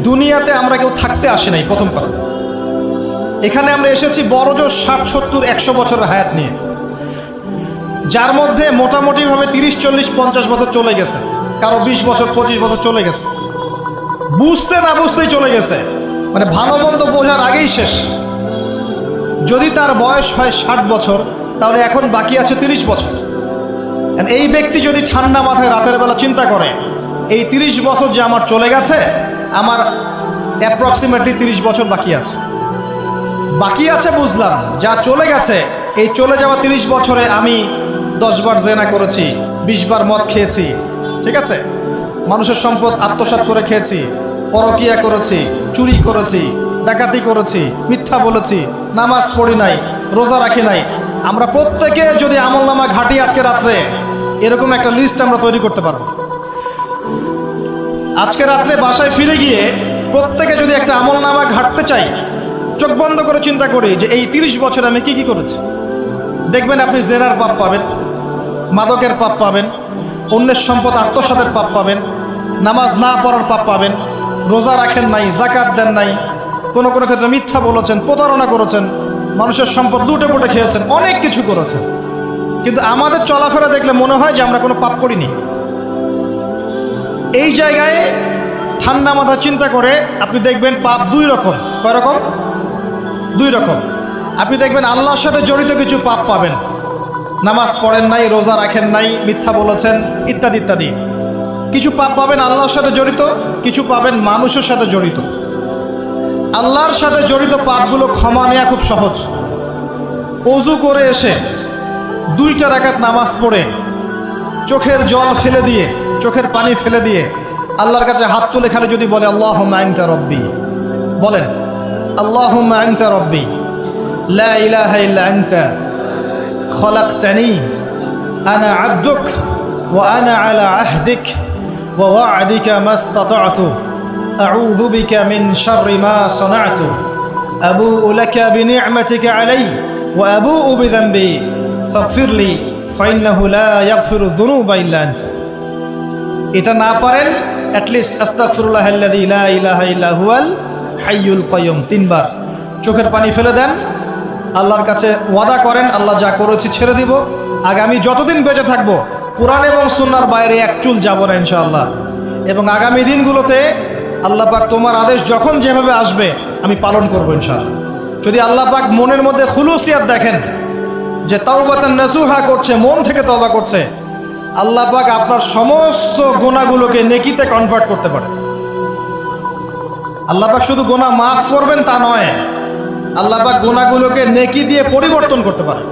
দুনিয়াতে আমরা কেউ থাকতে আসি নাই। প্রথম কথা, এখানে আমরা এসেছি বড়জোর 60, 70, 100 বছরের হায়াত নিয়ে, যার মধ্যে মোটামুটিভাবে 30, 40, 50 বছর চলে গেছে, কারো 20 বছর 25 বছর চলে গেছে, বুঝতে না বুঝতেই চলে গেছে, মানে ভালো মন্দ বোঝার আগেই শেষ। যদি তার বয়স হয় 60 বছর, তাহলে এখন বাকি আছে 30 বছর। এই ব্যক্তি যদি ঠান্ডা মাথায় রাতের বেলা চিন্তা করে এই 30 বছর যে আমার চলে গেছে, আমার অ্যাপ্রক্সিমেটলি 30 বছর বাকি আছে। বাকি আছে বুঝলাম, যা চলে গেছে, এই চলে যাওয়া 30 বছরে আমি 10 বার জেনা করেছি, 20 বার মদ খেয়েছি, ঠিক আছে, মানুষের সম্পদ আত্মসাৎ করে খেয়েছি, পরকিয়া করেছি, চুরি করেছি, ডাকাতি করেছি, মিথ্যা বলেছি, নামাজ পড়ি নাই, রোজা রাখি নাই। আমরা প্রত্যেকে যদি আমলনামা ঘাটি আজকে রাত্রে, এরকম একটা লিস্ট আমরা তৈরি করতে পারবো। আজকে রাত্রে বাসায় ফিরে গিয়ে প্রত্যেকে যদি একটা আমলনামা ঘাটতে চাই, চোখ বন্ধ করে চিন্তা করি যে এই 30 বছর আমি কি কি করেছি, দেখবেন আপনি জেনার পাপ পাবেন, মাদকের পাপ পাবেন, অন্যের সম্পদ আত্মসাতের পাপ পাবেন, নামাজ না পড়ার পাপ পাবেন, রোজা রাখেন নাই, জাকাত দেন নাই, কোনো কোনো ক্ষেত্রে মিথ্যা বলেছেন, প্রতারণা করেছেন, মানুষের সম্পদ লুটে পুটে খেয়েছেন, অনেক কিছু করেছেন। কিন্তু আমাদের চলাফেরা দেখলে মনে হয় যে আমরা কোনো পাপ করিনি। এই জায়গায় ঠান্ডা মাথা চিন্তা করে আপনি দেখবেন পাপ দুই রকম। কয় রকম? দুই রকম। আপনি দেখবেন আল্লাহর সাথে জড়িত কিছু পাপ পাবেন, নামাজ পড়েন নাই, রোজা রাখেন নাই, মিথ্যা বলেছেন, ইত্যাদি ইত্যাদি। কিছু পাপ পাবেন আল্লাহর সাথে জড়িত, কিছু পাবেন মানুষের সাথে জড়িত। আল্লাহর সাথে জড়িত পাপগুলো ক্ষমা নেওয়া খুব সহজ। ওযু করে এসে 2 রাকাত নামাজ পড়ে চোখের জল ফেলে দিয়ে, চোখের পানি ফেলে দিয়ে আল্লাহর কাছে হাত তুলে খালি যদি বলে আল্লাহুম্মা আনতা রব্বি, বলেন আল্লাহুম্মা আনতা রব্বি লা ইলাহা ইল্লা আনতা খলাকতানি আনা আবদুক ওয়া আনা আলা আহদিক ওয়া ওয়া'দিকা মাস্তাতা'তু আউযু বিকা মিন শাররি মা সানা'তু আবুউ লাকা বিনি'মাতিকা আলাইয়া ওয়া আবুউ বিযানবি ফাগফিরলি ফাইন্নাহু লা ইয়াগফিরু যুনুবা ইল্লা আনতা। এটা না পারেন অ্যাটলিস্ট আস্তাগফিরুল্লাহাল্লাযী লা ইলাহা ইল্লা হুয়াল হাইয়ুল কাইয়ুম 3 বার চোখের পানি ফেলে দেন, আল্লাহর কাছে ওয়াদা করেন আল্লাহ যা করেছি ছেড়ে দিব, আগামী যতদিন বেঁচে থাকবো কোরআন এবং সুন্নাহর বাইরে এক চুল যাব না ইনশাআল্লাহ। এবং আগামী দিনগুলোতে আল্লাহ পাক তোমার আদেশ যখন যেভাবে আসবে আমি পালন করব ইনশাআল্লাহ। যদি আল্লাহ পাক মনের মধ্যে খুলুসিয়াত দেখেন যে তাওবাতান নাসুহা করছে, মন থেকে তওবা করছে, আল্লাহ পাক আপনার সমস্ত গুনাহগুলোকে নেকিতে কনভার্ট করতে পারে। আল্লাহ পাক শুধু গুনাহ মাফ করবেন তা নয়, আল্লাহ পাক গুনাহগুলোকে নেকি দিয়ে পরিবর্তন করতে পারে।